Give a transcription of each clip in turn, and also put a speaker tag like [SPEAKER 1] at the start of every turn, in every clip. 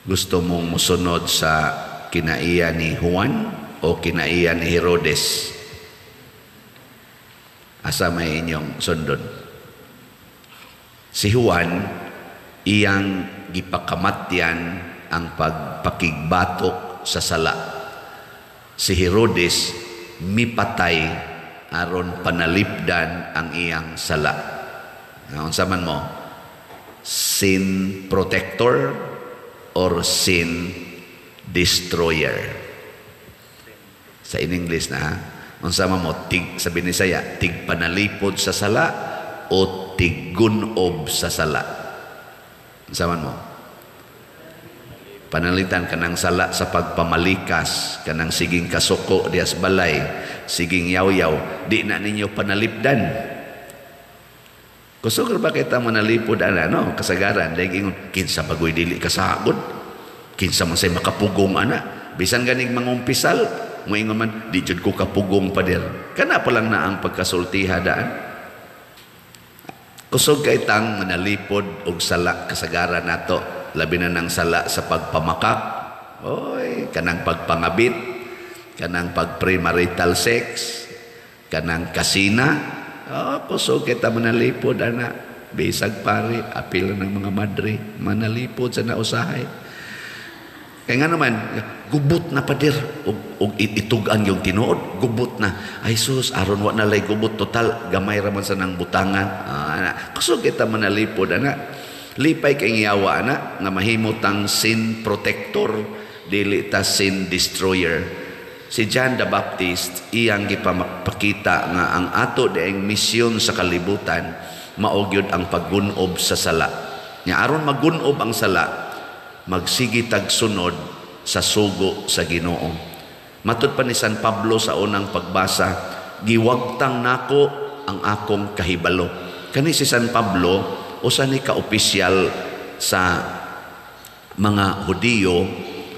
[SPEAKER 1] Gusto mong musunod sa kinaiya ni Juan o kinaiya ni Herodes? Asa may inyong sundon? Si Juan, iyang gipakamatyan ang pagpakigbatok sa sala. Si Herodes, mipatay aron panalipdan ang iyang sala. Unsa man mo? Sin protector or sin destroyer? Sa in English na, unsa man mo? Sa Binisaya, tig panalipod sa sala o tig gunob sa sala? Unsa man mo? Panalitan kanang sala sa pagpamalikas, kanang siging kasuko dias balay, siging yaw-yaw, di na ninyo panalipdan. Kusog ba kita manalipod no? Kasagaran, dahil ingon, kinsa bagoy dili kasagod, kinsa man say makapugong ana, bisan ganing mangumpisal, mo ingon man, di jud ko kapugong pader. Kana pa lang na ang pagkasultiha daan. Kusog kay tang manalipod og sala kasagaran nato, labi na ng sala sa pagpamakak, oy, kanang pagpangabit, kanang pag-premarital sex, kanang kasina. Kusog kita manalipod ana, bisag pare, apil ng mga madre, manalipod sa nausahay. Kaya nga naman, gubot na padir, og itugan yung tinuod, gubot na. Ay sus, aron wa na lay gubot, total, gamay raman sa nang butangan. Kusog kita manalipod ana. Lipay kay yawa na nga mahimutang sin protector, dili ta sin destroyer. Si John the Baptist, iyang gipapakita nga ang ato daing misyon sa kalibutan maugyod ang paggunob sa sala. Nya aron maggunob ang sala, magsigi tag sunod sa sugo sa Ginoo. Matud pa ni San Pablo sa unang pagbasa, giwagtang nako ang akong kahibalo. Kani si San Pablo, usa ni ka-opisyal sa mga Hudiyo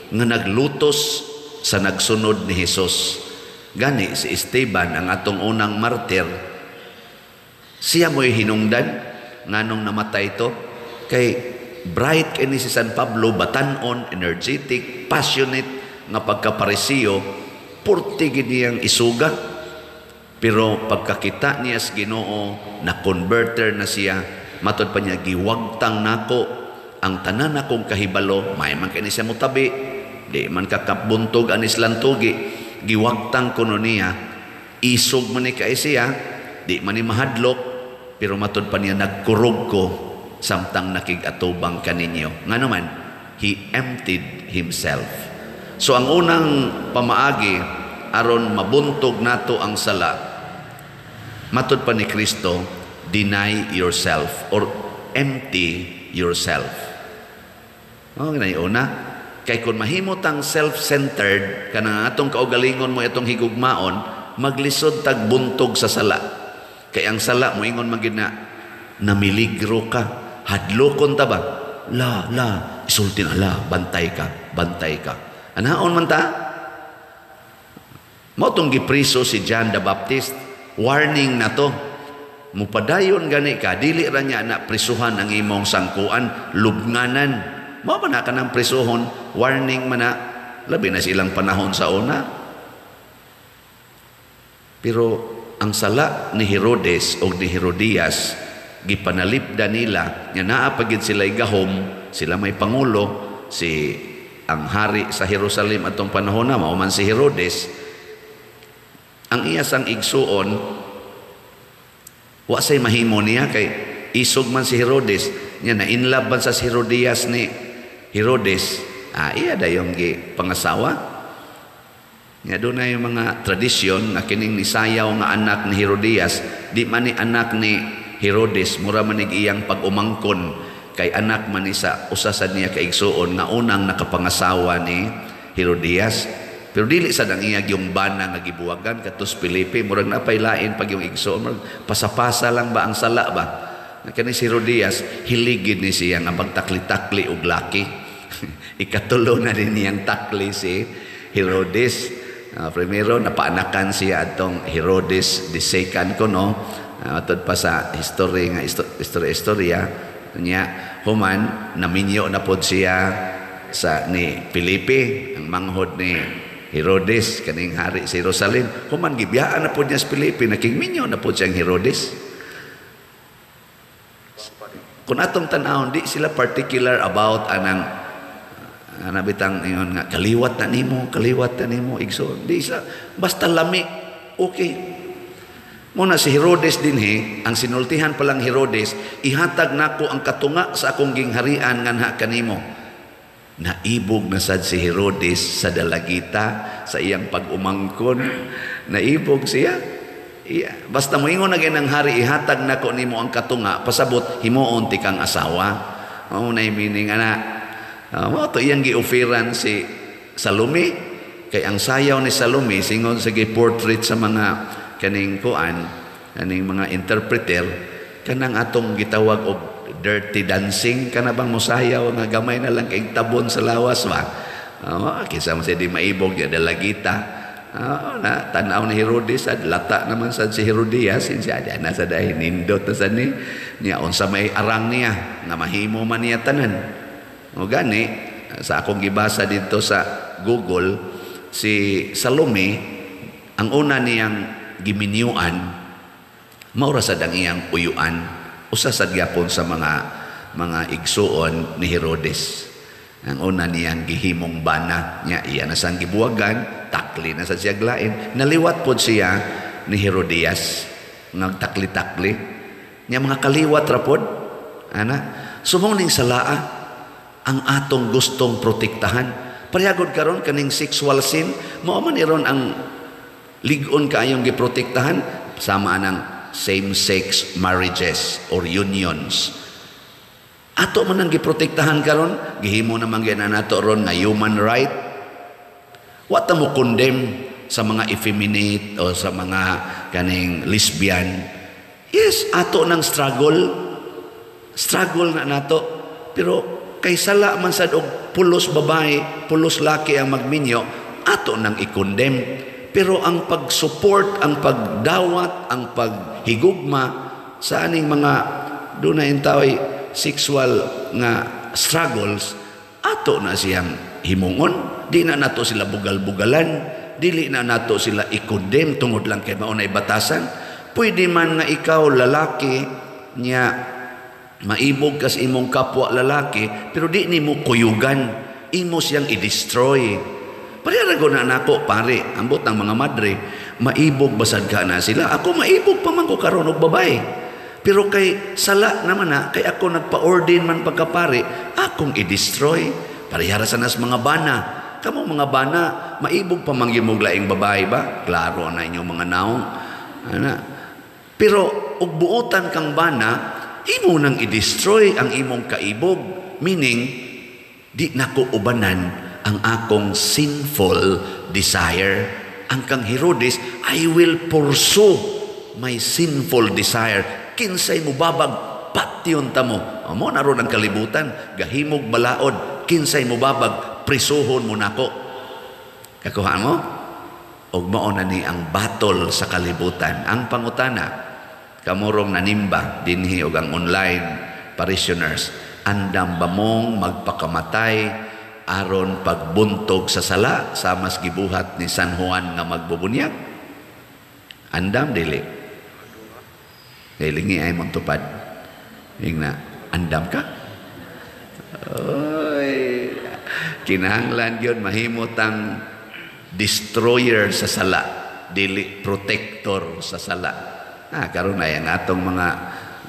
[SPEAKER 1] nga naglutos sa nagsunod ni Hesus. Gani si Esteban, ang atong unang martir, siya mo'y hinungdan nganong namatay to. Kay bright kini si San Pablo, batanon, energetic, passionate nga pagkaparisiyo, purti gid isuga. Pero pagkakita niya sa Ginoo, na converter na siya, matod pa niya, giwagtang nako ang tanan akong kahibalo, may man kini siya mutabi, di man kakabuntog anis lantugi, giwagtang kuno niya, isog man ni kay siya, di man ni mahadlok, pero matod pa niya, nagkurog ko samtang nakigatubang kaninyo. Nga naman, he emptied himself. So ang unang pamaagi aron mabuntog nato ang sala, matod pa ni Kristo, deny yourself or empty yourself. Ganay una. Kay kung mahimot ang self-centered, kanang atong kaugalingon mo itong higugmaon, maglisod tag buntog sa sala. Kay ang sala mo ingon magid na namiligro ka, hadlokon ta ba? La, isulti na la, bantay ka. Anaon man ta? Mo tong gipriso si John the Baptist, warning na to. Mupadayon gani ka, dili ra niya na prisuhan ang imong sangkuan, lubnganan. Mao ba na ka ng prisuhon, warning man na, labi na silang panahon sa una. Pero ang sala ni Herodes o ni Herodias, gipanalipda nila, nga naapagid sila gahom, sila may pangulo, ang hari sa Jerusalem atong panahon na, mauman si Herodes, ang iyasang igsuon, wa say mahimo niya, kay isog man si Herodes, niya na inlove man sa si Herodias ni Herodes, iya dayong pangasawa. Nga doon na yung mga tradisyon na kining ni sayaw nga anak ni Herodias, di man ni anak ni Herodes, mura manig iyang pag-umangkon, kay anak man ni sa usasad niya kaigsuon nga unang nakapangasawa ni Herodias. Pero dili sa nang iyag yung bana nga gibuwagan katus Pilipi, murag napailain pag yung igsuon, murag pasapasa lang ba ang sala ba? Kani si Herodias, hiligid ni siya nga magtakli-takli og laki. Ikatulo na din niyang takli si Herodes. Primero, napaanakan siya atong Herodes the second ko, no? Matod pa sa history nga istorya niya, human, naminyo na pod siya sa ni Filipe, ang manghod ni Herodes, kaning hari sa Jerusalem. Human gibiyaan na po niya sa Filipe, nakingminyo na po siyang Herodes. Kung atong tanawon, di sila particular about anang nabitang ingon nga, kaliwat na nimo, igso. Di sila, basta lami, okay. Muna si Herodes dinhi, ang sinultihan palang Herodes, ihatag nako ang katunga sa akong gingharian nganha kanimo. Naibog na sad si Herodes sa dalagita sa iyang pag-umangkon. Naibog siya. Basta moingon na ng hari, ihatag nako nimo ang katunga, pasabot himuon ti kang asawa. Mao na meaning ana. Mao to iyang gi-offeran si Salome, kay ang sayaw ni Salome singon sa gi-portrait sa mga kaning kuan, kaning mga interpreter, kanang atong gitawag og dirty dancing, kana bang mosayaw nga gamay na lang kay tabon sa lawas ba. Kisa mo siya di maibog ya dalagita. Na tanaw ni Herodes at lata naman sad si Herodias, siya na sa dahil nindot na sa niya unsa may arang niya nga mahimo man niya tanan. O gani sa akong gibasa dito sa Google, si Salome ang una niyang giminyuan, maura sa iyang uyuan, usa sa gyapon sa mga igsuon ni Herodes. Ang una niyang gihimong bana niya, iya na sang gibuwagan, takli na sa siya glain. Naliwat po siya ni Herodias, nagtakli-takli. Niya mga kaliwat rapod, sumuning salaa, ang atong gustong protektahan. Parihagod karon kaning sexual sin, mao man iron ang ligon kaayong giprotektahan, sama ng same-sex marriages or unions. Ato man ang giprotektahan karon, gihimo naman gyud nato ron nga human right. Wa ta mo condemn sa mga effeminate o sa mga kaning lesbian. Yes, ato nang struggle na nato, pero kay sala man sad og pulos babae, pulos laki ang magminyo, ato nang i-condemn. Pero ang pag-support, ang pagdawat, ang paghigugma sa aning mga doon na intaway sexual nga struggles, ato na siyang himungon. Di na nato sila bugal-bugalan, dili na nato sila i-condemn tungod lang kay maunay batasan. Pwede man nga ikaw lalaki niya maibog kas imong kapwa lalaki, pero di nimo kuyugan, imo siyang i-destroy. Pareharago na nako pare, ambot ng mga madre, maibog basad ka na sila. Ako maibog pa man ko karon og babae. Pero kay sala naman na, kay ako nagpa-ordain man pagkapare, akong i-destroy. Parehara sa nas mga bana. Kamong mga bana, maibog pa man gyud laing babae ba? Klaro na inyong mga naong. Pero og buotan kang bana, imo nang i-destroy ang imong kaibog. Meaning, di nako ubanan ang akong sinful desire. Ang kang Herodes, I will pursue my sinful desire. Kinsay mo babag, patyon ta mo. Amo naroon ang kalibutan, gahimog balaod, kinsay mo babag, prisuhon mo nako. Kakuha mo? Og mao na ni ang battle sa kalibutan. Ang pangutana, kamurong nanimba dinhi og ang online parishioners, andam ba mong magpakamatay aron pagbuntog sa sala sa mas gibuhat ni San Juan nga magbubunyag? Andam dili. Kailingi ay mong tupad. Yung na, andam ka? Oy, kinahanglan yun, mahimot ang destroyer sa sala, dili protector sa sala. Karon na yan atong mga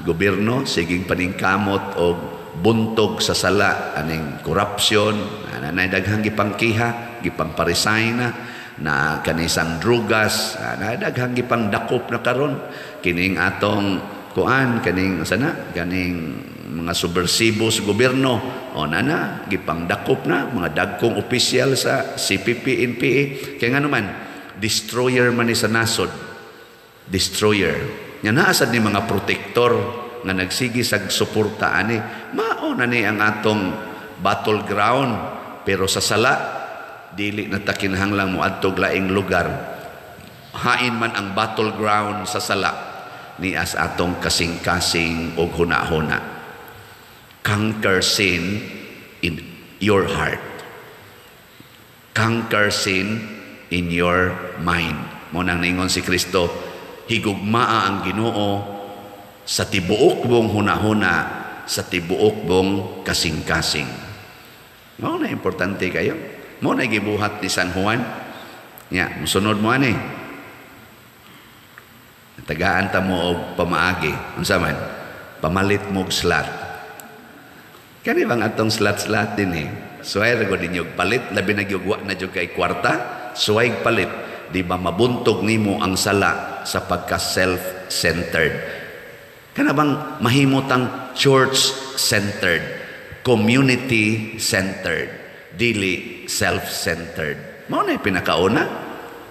[SPEAKER 1] gobyerno, siging paningkamot o buntog sa sala, aning korupsyon, na daghang gipangkiha, gipangparisay na kanisang drugas, na daghang gipang dakop na karon, kining atong kuan, kaning mga subversibo sa gobyerno, o gipang dakop na, mga dagkong opisyal sa CPP, NPA, kaya nga naman, destroyer man ni sa nasod, destroyer. Yan naasad ni mga protektor, nga nagsigi sa suporta ani, mao na ni ang atong battleground. Pero sa sala, dili na takinhanglang mo adtog laing lugar. Hain man ang battleground sa sala, ni as atong kasing-kasing og huna-huna. Conquer sin in your heart. Conquer sin in your mind. Mo nang ningon si Kristo, higugmaa ang Ginoo sa tibuok mong hunahuna, sa tibuok mong kasing-kasing. Mo na importante kayo. Mo na gibuhat ni San Juan. Nya, musunod mo ani. Tagaan ta mo og pamaagi. Unsa man? Pamalit mo og slot. Kani bang atong slot din eh. Suway ra gud ninyo palit labi na gyud wa na jud kay kwarta, suway palit di ba mabuntog nimo ang sala sa pagka self-centered. Kana bang mahimutang church-centered, community-centered, dili self-centered. Mao na pinakauna.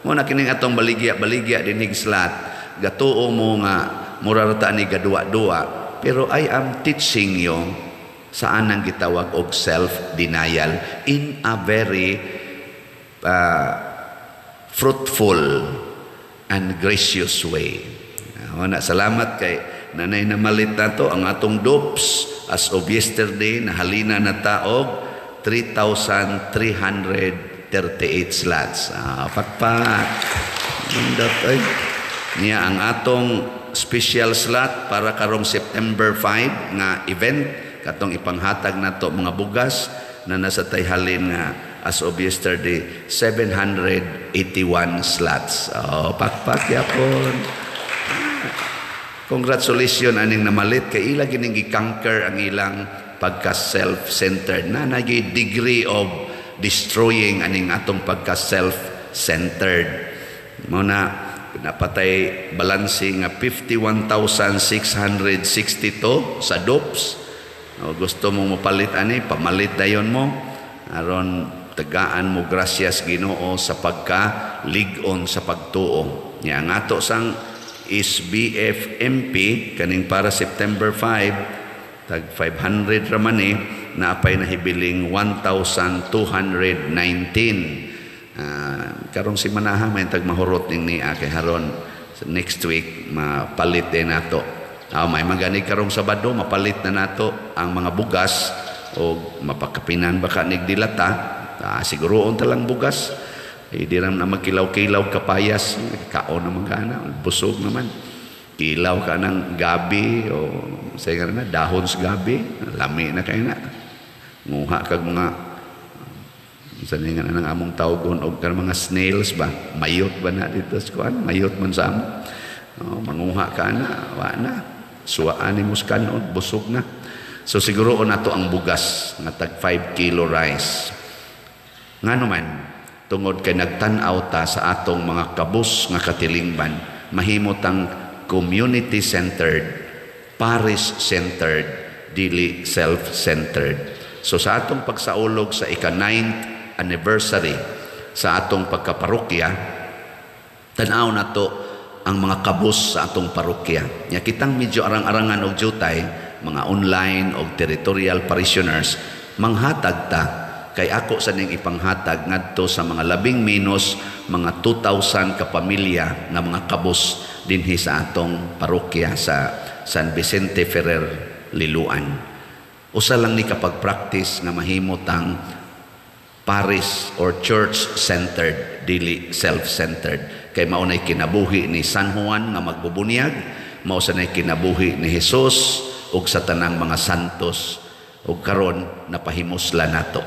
[SPEAKER 1] Mao na kining atong baligya dinig slot. Gatuo mo nga mura ta ni gadua-dua, pero I am teaching you saan ang gitawag og self-denial in a very fruitful and gracious way. Salamat kay nanay na malit na to ang atong dopes as of yesterday nahalina na taog 3,338 slots. Pakpak. Niya ang atong special slot para karong September 5 nga event katong ipanghatag nato mga bugas na nasa tayhalin nga as of yesterday 781 slots. Pakpak yapon. Congratulations aning namalit kay ila gining gi-conquer ang ilang pagka self-centered na nagi degree of destroying aning atong pagka self-centered. Mo na napatay balansi nga 51,662 sa dopes. Gusto mong mapalit ani, pamalit dayon mo aron tagaan mo gracias Ginoo sa pagka-lig-on sa pagtuo. Nya ngato sang SBF-MP kaning para September 5 tag 500 raman na apay nahibiling 1,219. Karong si manaha may tag mahurot ning ni kay haron next week mapalit din nato. May maganig karong Sabado mapalit na nato ang mga bugas o mapakapinan baka nigdilata. Siguroon talang bugas. Di ram na magkilaw-kilaw kapayas. Kaon naman ka na. Busog naman. Kilaw ka ng gabi o say na dahon sa gabi. Lami na kayo na. Nguha kag mga sani nga nang among tawgon og kan mga snails ba. Mayot ba na dito sa kuan? Mayot man sa amo. Manguha ka na. Wa na. Suwaan ni muskanon, busog na. So siguro nato ang bugas nga tag 5 kilo rice. Nga naman, tungod kay nagtan-aw ta sa atong mga kabus nga katilingban, mahimot ang community-centered, parish-centered, dili self-centered. So sa atong pagsaulog sa ika-9th anniversary sa atong pagkaparokya, tan-aw nato ang mga kabus sa atong parokya. Nya kitang medyo arang-arangan og jutay, mga online og territorial parishioners, manghatag ta kay ako sa ning ipanghatag ngadto sa mga labing minus mga 2,000 ka pamilya nga mga kabus dinhi sa atong parokya sa San Vicente Ferrer, Liloan. Usa lang ni kapag practice nga mahimot ang parish or church-centered, dili self-centered. Kay maunay kinabuhi ni San Juan nga magbubunyag, mausanay kinabuhi ni Jesus ug sa tanang mga santos ug karon napahimusla nato.